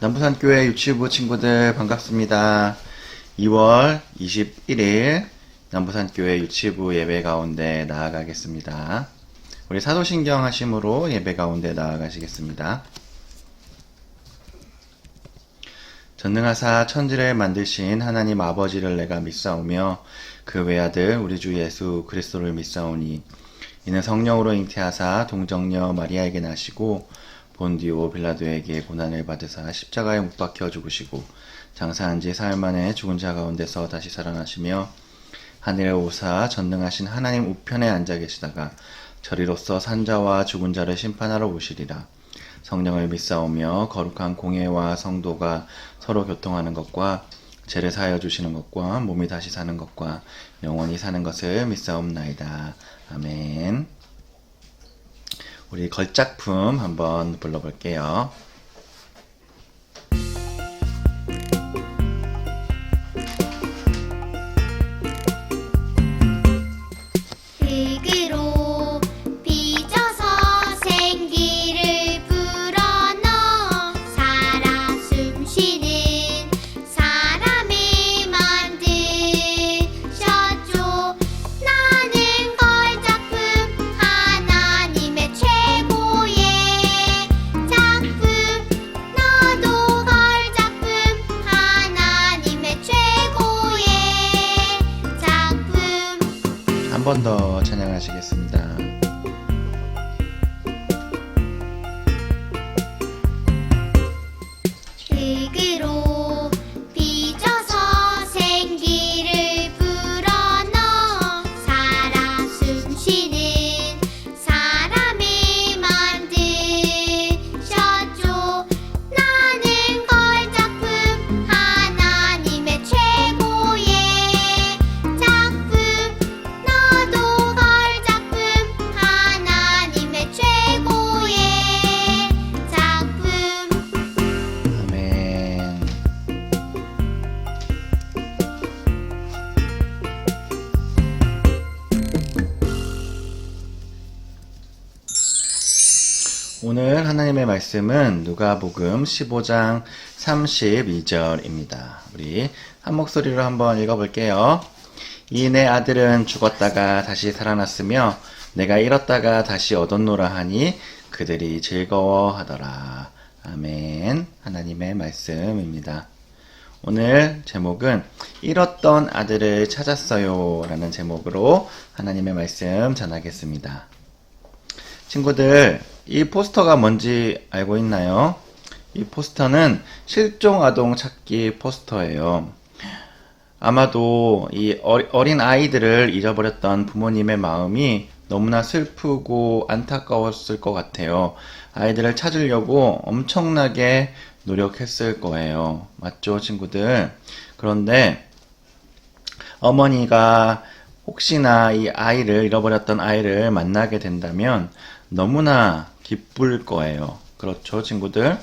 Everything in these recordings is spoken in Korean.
남부산교회 유치부 친구들 반갑습니다. 2월 21일 남부산교회 유치부 예배 가운데 나아가겠습니다. 우리 사도신경 하심으로 예배 가운데 나아가시겠습니다. 전능하사 천지를 만드신 하나님 아버지를 내가 믿사오며 그 외아들 우리 주 예수 그리스도를 믿사오니 이는 성령으로 잉태하사 동정녀 마리아에게 나시고 본디오 빌라도에게 고난을 받으사 십자가에 못 박혀 죽으시고 장사한 지 사흘 만에 죽은 자 가운데서 다시 살아나시며 하늘에 오사 전능하신 하나님 우편에 앉아 계시다가 저리로서 산자와 죽은 자를 심판하러 오시리라. 성령을 믿사오며 거룩한 공예와 성도가 서로 교통하는 것과 죄를 사하여 주시는 것과 몸이 다시 사는 것과 영원히 사는 것을 믿사옵나이다. 아멘. 우리 걸작품 한번 불러볼게요. 흙으로 빚어서 생기를 불어넣어 살아 숨쉬는 사람을 만드셨죠. 나는 걸작품 하나님의 최고의 작품. 너도 걸작품 하나님의 최고의 작품. 한 번 더 찬양하시겠습니다. 흙으로 빚어서 생기를 불어넣어 살아 숨쉬는 사람을 만드셨죠. 나는 걸작품 하나님의 최고의 작품. 너도 걸작품 하나님의 최고의 작품. 아멘. 오늘 하나님의 말씀은 누가복음 15장 32절입니다. 우리 한 목소리로 한번 읽어볼게요. 이 내 아들은 죽었다가 다시 살아났으며 내가 잃었다가 다시 얻었노라 하니 그들이 즐거워하더라. 아멘. 하나님의 말씀입니다. 오늘 제목은 잃었던 아들을 찾았어요 라는 제목으로 하나님의 말씀 전하겠습니다. 친구들, 이 포스터가 뭔지 알고 있나요? 이 포스터는 실종 아동 찾기 포스터예요. 아마도 이 어린 아이들을 잊어버렸던 부모님의 마음이 너무나 슬프고 안타까웠을 것 같아요. 아이들을 찾으려고 엄청나게 노력했을 거예요. 맞죠, 친구들? 그런데 어머니가 혹시나 이 아이를 잃어버렸던 아이를 만나게 된다면 너무나 기쁠 거예요. 그렇죠, 친구들?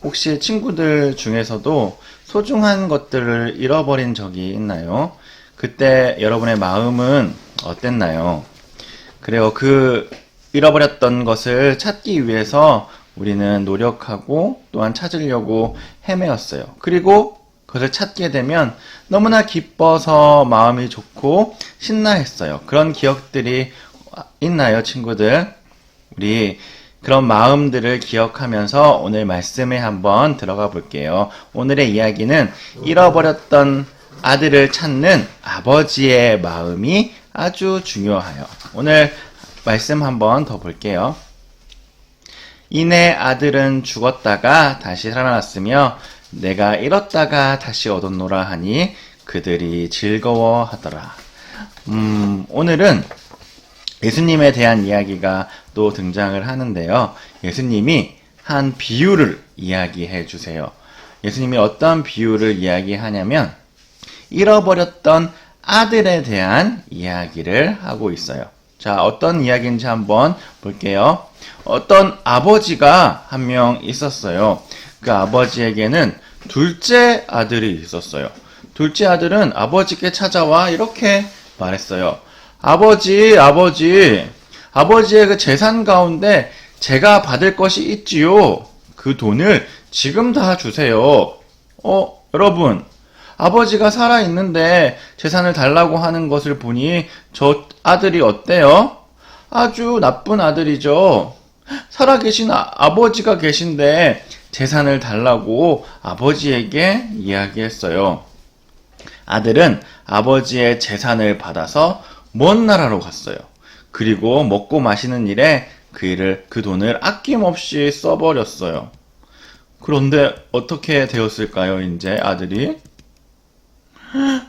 혹시 친구들 중에서도 소중한 것들을 잃어버린 적이 있나요? 그때 여러분의 마음은 어땠나요? 그래요. 그 잃어버렸던 것을 찾기 위해서 우리는 노력하고 또한 찾으려고 헤매었어요. 그리고 그것을 찾게 되면 너무나 기뻐서 마음이 좋고 신나했어요. 그런 기억들이 있나요, 친구들? 우리 그런 마음들을 기억하면서 오늘 말씀에 한번 들어가 볼게요. 오늘의 이야기는 잃어버렸던 아들을 찾는 아버지의 마음이 아주 중요해요. 오늘 말씀 한번 더 볼게요. 이내 아들은 죽었다가 다시 살아났으며 내가 잃었다가 다시 얻었노라 하니 그들이 즐거워하더라. 오늘은 예수님에 대한 이야기가 또 등장을 하는데요. 예수님이 한 비유를 이야기해 주세요. 예수님이 어떤 비유를 이야기하냐면 잃어버렸던 아들에 대한 이야기를 하고 있어요. 자, 어떤 이야기인지 한번 볼게요. 어떤 아버지가 한 명 있었어요. 그 아버지에게는 둘째 아들이 있었어요. 둘째 아들은 아버지께 찾아와 이렇게 말했어요. 아버지의 그 재산 가운데 제가 받을 것이 있지요. 그 돈을 지금 다 주세요. 여러분, 아버지가 살아있는데 재산을 달라고 하는 것을 보니 저 아들이 어때요? 아주 나쁜 아들이죠. 살아계신 아버지가 계신데 재산을 달라고 아버지에게 이야기했어요. 아들은 아버지의 재산을 받아서 먼 나라로 갔어요. 그리고 먹고 마시는 일에 그 돈을 아낌없이 써버렸어요. 그런데 어떻게 되었을까요, 이제 아들이?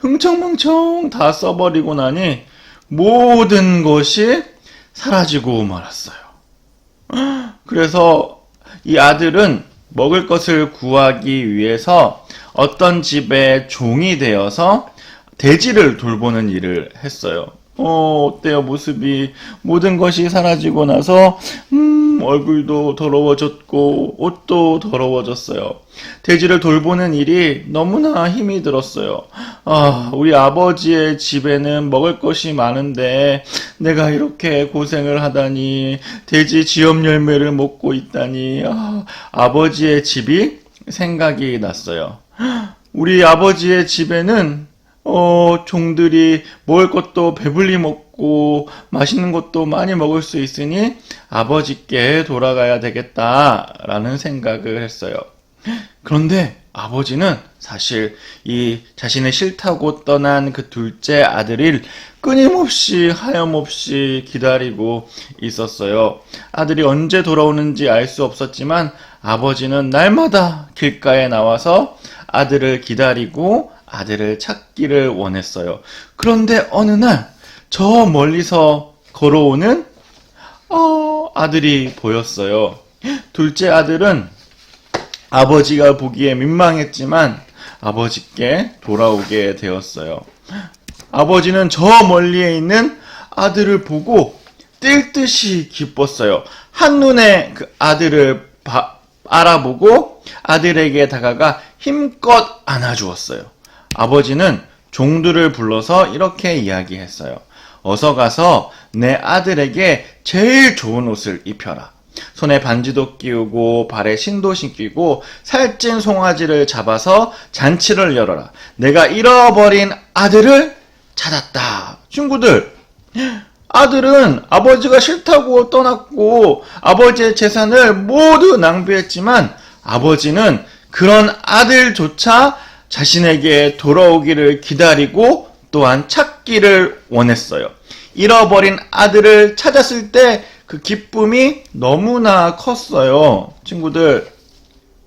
흥청망청 다 써버리고 나니 모든 것이 사라지고 말았어요. 그래서 이 아들은 먹을 것을 구하기 위해서 어떤 집의 종이 되어서 돼지를 돌보는 일을 했어요. 어때요, 모습이? 모든 것이 사라지고 나서, 얼굴도 더러워졌고, 옷도 더러워졌어요. 돼지를 돌보는 일이 너무나 힘이 들었어요. 우리 아버지의 집에는 먹을 것이 많은데, 내가 이렇게 고생을 하다니, 돼지 지엽 열매를 먹고 있다니, 아버지의 집이 생각이 났어요. 우리 아버지의 집에는 종들이 먹을 것도 배불리 먹고 맛있는 것도 많이 먹을 수 있으니 아버지께 돌아가야 되겠다라는 생각을 했어요. 그런데 아버지는 사실 이 자신을 싫다고 떠난 그 둘째 아들을 끊임없이 하염없이 기다리고 있었어요. 아들이 언제 돌아오는지 알 수 없었지만 아버지는 날마다 길가에 나와서 아들을 기다리고 아들을 찾기를 원했어요. 그런데 어느 날 저 멀리서 걸어오는 아들이 보였어요. 둘째 아들은 아버지가 보기에 민망했지만 아버지께 돌아오게 되었어요. 아버지는 저 멀리에 있는 아들을 보고 뛸 듯이 기뻤어요. 한눈에 그 아들을 알아보고 아들에게 다가가 힘껏 안아주었어요. 아버지는 종들을 불러서 이렇게 이야기했어요. 어서 가서 내 아들에게 제일 좋은 옷을 입혀라. 손에 반지도 끼우고 발에 신도 신기고 살찐 송아지를 잡아서 잔치를 열어라. 내가 잃어버린 아들을 찾았다. 친구들, 아들은 아버지가 싫다고 떠났고 아버지의 재산을 모두 낭비했지만 아버지는 그런 아들조차 자신에게 돌아오기를 기다리고 또한 찾기를 원했어요. 잃어버린 아들을 찾았을 때 그 기쁨이 너무나 컸어요. 친구들,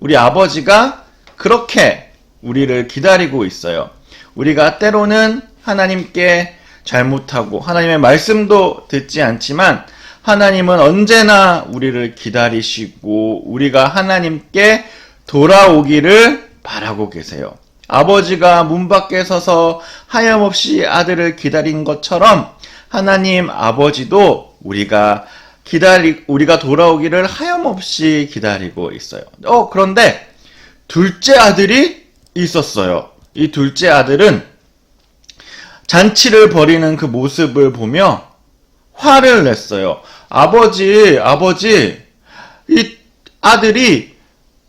우리 아버지가 그렇게 우리를 기다리고 있어요. 우리가 때로는 하나님께 잘못하고 하나님의 말씀도 듣지 않지만 하나님은 언제나 우리를 기다리시고 우리가 하나님께 돌아오기를 바라고 계세요. 아버지가 문 밖에 서서 하염없이 아들을 기다린 것처럼 하나님 아버지도 우리가 돌아오기를 하염없이 기다리고 있어요. 그런데 둘째 아들이 있었어요. 이 둘째 아들은 잔치를 벌이는 그 모습을 보며 화를 냈어요. 아버지, 이 아들이,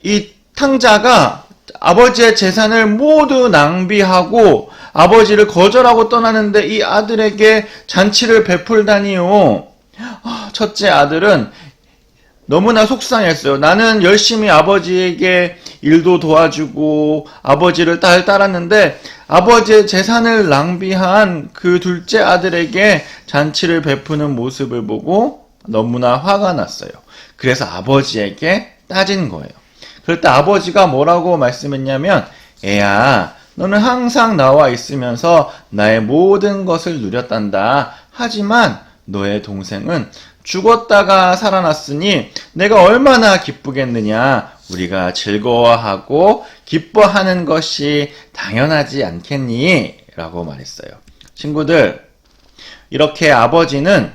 이 탕자가 아버지의 재산을 모두 낭비하고 아버지를 거절하고 떠나는데 이 아들에게 잔치를 베풀다니요. 첫째 아들은 너무나 속상했어요. 나는 열심히 아버지에게 일도 도와주고 아버지를 따랐는데 아버지의 재산을 낭비한 그 둘째 아들에게 잔치를 베푸는 모습을 보고 너무나 화가 났어요. 그래서 아버지에게 따진 거예요. 그럴 때 아버지가 뭐라고 말씀했냐면, 애야, 너는 항상 나와 있으면서 나의 모든 것을 누렸단다. 하지만 너의 동생은 죽었다가 살아났으니 내가 얼마나 기쁘겠느냐. 우리가 즐거워하고 기뻐하는 것이 당연하지 않겠니? 라고 말했어요. 친구들, 이렇게 아버지는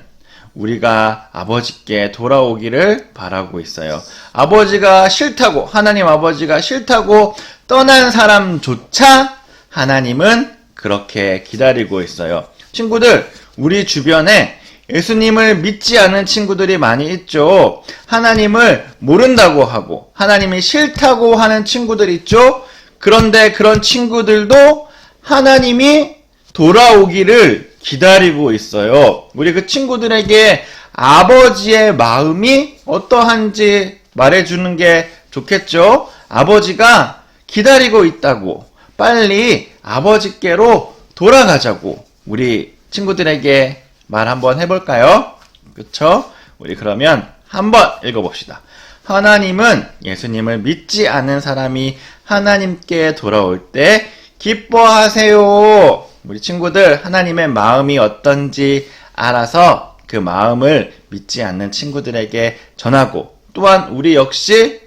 우리가 아버지께 돌아오기를 바라고 있어요. 아버지가 싫다고, 하나님 아버지가 싫다고 떠난 사람조차 하나님은 그렇게 기다리고 있어요. 친구들, 우리 주변에 예수님을 믿지 않은 친구들이 많이 있죠. 하나님을 모른다고 하고 하나님이 싫다고 하는 친구들 있죠. 그런데 그런 친구들도 하나님이 돌아오기를 기다리고 있어요. 우리 그 친구들에게 아버지의 마음이 어떠한지 말해주는 게 좋겠죠. 아버지가 기다리고 있다고, 빨리 아버지께로 돌아가자고 우리 친구들에게 말 한번 해볼까요? 그쵸? 우리 그러면 한번 읽어봅시다. 하나님은 예수님을 믿지 않는 사람이 하나님께 돌아올 때 기뻐하세요. 우리 친구들 하나님의 마음이 어떤지 알아서 그 마음을 믿지 않는 친구들에게 전하고, 또한 우리 역시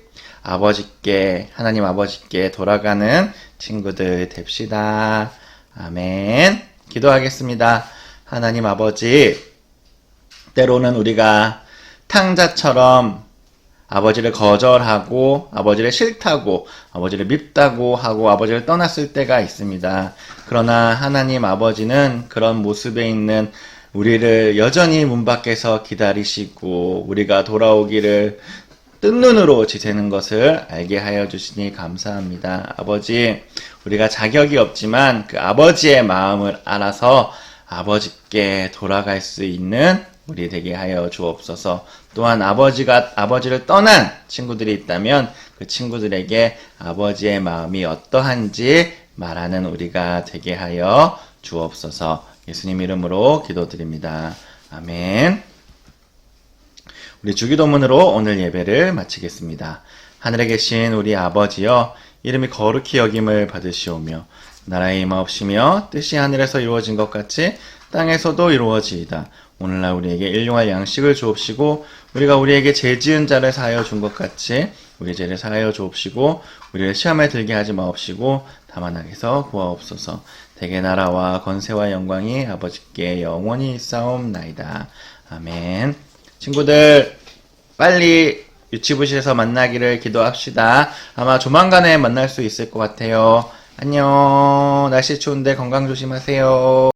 아버지께, 하나님 아버지께 돌아가는 친구들 됩시다. 아멘. 기도하겠습니다. 하나님 아버지, 때로는 우리가 탕자처럼 아버지를 거절하고 아버지를 싫다고 아버지를 밉다고 하고 아버지를 떠났을 때가 있습니다. 그러나 하나님 아버지는 그런 모습에 있는 우리를 여전히 문 밖에서 기다리시고 우리가 돌아오기를 뜬 눈으로 지새는 것을 알게 하여 주시니 감사합니다. 아버지, 우리가 자격이 없지만 그 아버지의 마음을 알아서 아버지께 돌아갈 수 있는 우리 되게 하여 주옵소서. 또한 아버지를 떠난 친구들이 있다면 그 친구들에게 아버지의 마음이 어떠한지 말하는 우리가 되게 하여 주옵소서. 예수님 이름으로 기도드립니다. 아멘. 우리 주기도문으로 오늘 예배를 마치겠습니다. 하늘에 계신 우리 아버지여, 이름이 거룩히 여김을 받으시오며 나라의 임하옵시며 뜻이 하늘에서 이루어진 것 같이 땅에서도 이루어지이다. 오늘날 우리에게 일용할 양식을 주옵시고 우리가 우리에게 죄 지은 자를 사하여 준 것 같이 우리 죄를 사하여 주옵시고 우리를 시험에 들게 하지 마옵시고 다만 악에서 구하옵소서. 대개 나라와 권세와 영광이 아버지께 영원히 있사옵나이다. 아멘. 친구들, 빨리 유치부실에서 만나기를 기도합시다. 아마 조만간에 만날 수 있을 것 같아요. 안녕. 날씨 추운데 건강 조심하세요.